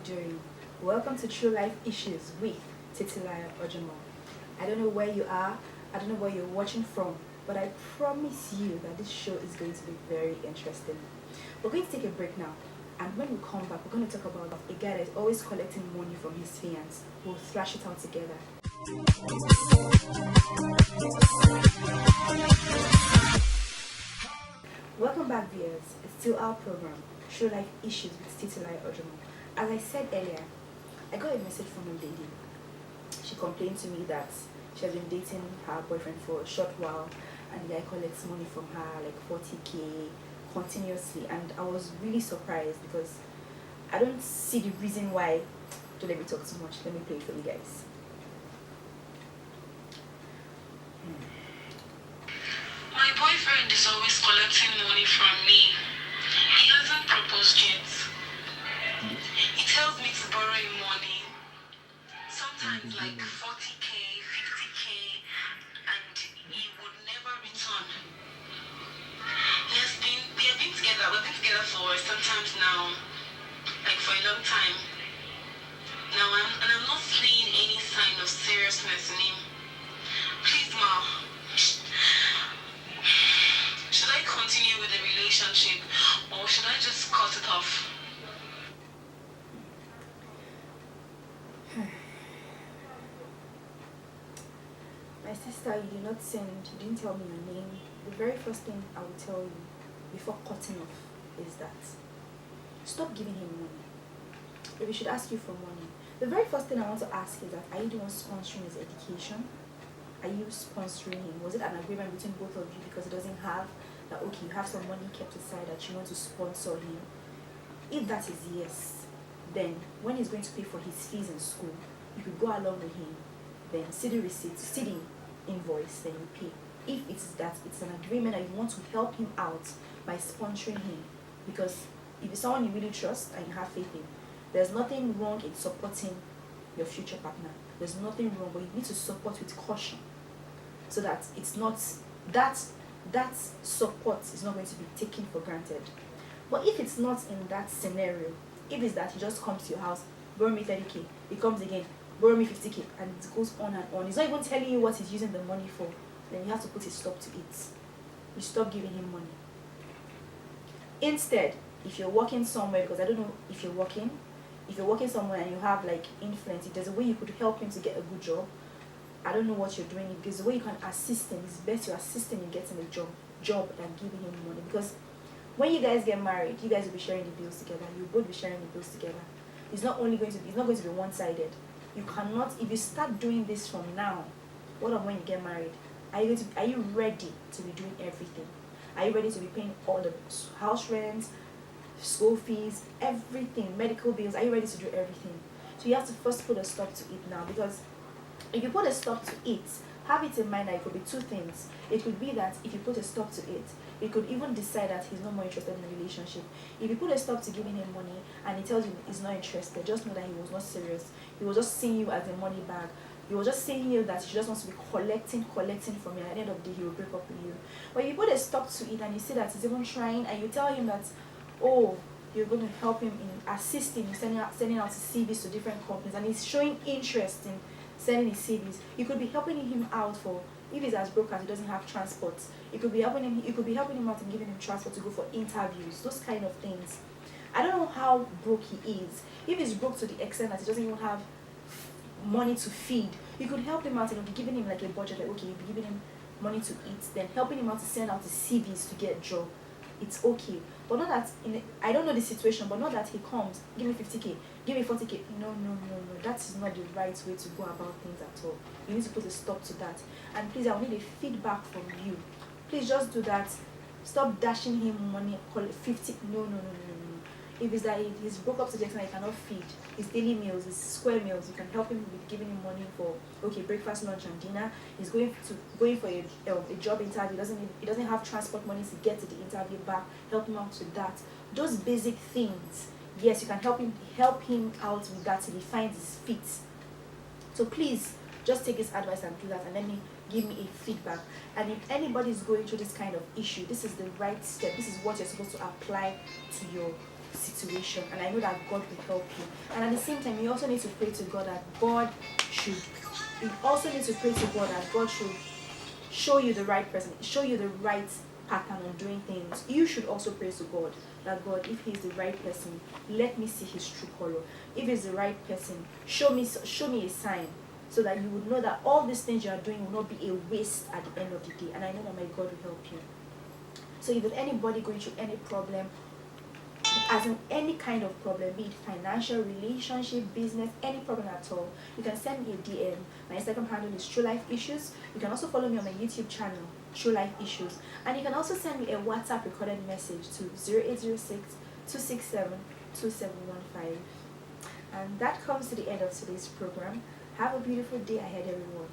doing? Welcome to True Life Issues with TrueLifeIssues. I don't know where you are, I don't know where you're watching from, but I promise you that this show is going to be very interesting. We're going to take a break now, and when we come back, we're going to talk about a guy that's always collecting money from his fiance. We'll thrash it out together. Welcome back, viewers. It's still our program, True Life Issues with TrueLifeIssues. As I said earlier, I got a message from a lady. She complained to me that she has been dating her boyfriend for a short while, and the guy collects money from her, like 40k, continuously. And I was really surprised because I don't see the reason why. Don't let me talk too much. Let me play it for you guys. My boyfriend is always collecting money from me. He hasn't proposed yet. He tells me to borrow him money. Sometimes like 40k, 50k, and he would never return. We have been together. We've been together for sometimes now, like for a long time. Now I'm not seeing any sign of seriousness in him. Please, Ma. Should I continue with the relationship or should I just cut it off? My sister, you did not send, you didn't tell me your name. The very first thing I will tell you before cutting off is that stop giving him money. If he should ask you for money, the very first thing I want to ask is that are you the one sponsoring his education? Are you sponsoring him? Was it an agreement between both of you because he doesn't have that, okay, you have some money kept aside that you want to sponsor him? If that is yes, then when he's going to pay for his fees in school, you could go along with him, then see the receipt, see the invoice, then you pay. If it's that it's an agreement that you want to help him out by sponsoring him, because if it's someone you really trust and you have faith in, there's nothing wrong in supporting your future partner. There's nothing wrong, but you need to support with caution so that it's not that support is not going to be taken for granted. But if it's not in that scenario, if it's that he just comes to your house, borrow me 30k, he comes again, borrow me 50k, and it goes on and on, he's not even telling you what he's using the money for, then you have to put a stop to it. You stop giving him money. Instead, if you're working somewhere, because I don't know if you're working somewhere and you have like influence, if there's a way you could help him to get a good job, I don't know what you're doing. If there's a way you can assist him, it's best you assist him in getting a job than giving him money. Because when you guys get married, you guys will be sharing the bills together. You'll both be sharing the bills together. It's not going to be one-sided. You cannot, if you start doing this from now, what of when you get married? Are you ready to be doing everything? Are you ready to be paying all the house rents, school fees, everything, medical bills? Are you ready to do everything? So you have to first put a stop to it now, because if you put a stop to it, have it in mind that it could be two things. It could be that if you put a stop to it, it could even decide that he's no more interested in the relationship. If you put a stop to giving him money and he tells you he's not interested, just know that he was not serious. He was just seeing you as a money bag. He was just seeing you that he just wants to be collecting from you. At the end of the day, he will break up with you. But if you put a stop to it and you see that he's even trying, and you tell him that, oh, you're going to help him in assisting in sending out his CVs to different companies, and he's showing interest in sending his CVs, you could be helping him out for, if he's as broke as he doesn't have transport, you could be helping him out and giving him transport to go for interviews, those kind of things. I don't know how broke he is. If he's broke to the extent that he doesn't even have money to feed, you could help him out and be giving him like a budget, like okay, you'll be giving him money to eat, then helping him out to send out his CVs to get a job. It's okay. But not that, I don't know the situation, but not that he comes, give me 50k, give me 40k. No. That is not the right way to go about things at all. You need to put a stop to that. And please, I will need a feedback from you. Please just do that. Stop dashing him money, call it 50. No. If it's that he's broke up to the extent he cannot feed his daily meals, his square meals, you can help him with giving him money for breakfast, lunch, and dinner. He's going for a job interview. He doesn't have transport money to get to the interview back. Help him out with that. Those basic things. Yes, you can help him out with that till he finds his feet. So please just take his advice and do that, and let me give me a feedback. And if anybody is going through this kind of issue, this is the right step. This is what you're supposed to apply to your situation, and I know that God will help you. And at the same time, you also need to pray to God that God should. You also need to pray to God that God should show you the right person, show you the right pattern on doing things. You should also pray to God that God, if he's the right person, let me see his true color. If he's the right person, show me a sign, so that you would know that all these things you are doing will not be a waste at the end of the day. And I know that my God will help you. So if there's anybody going through any problem, as in any kind of problem, be it financial, relationship, business, any problem at all, you can send me a DM. My Instagram handle is TrueLifeIssues. You can also follow me on my YouTube channel, TrueLifeIssues. And you can also send me a WhatsApp recorded message to 0806-267-2715. And that comes to the end of today's program. Have a beautiful day ahead, everyone.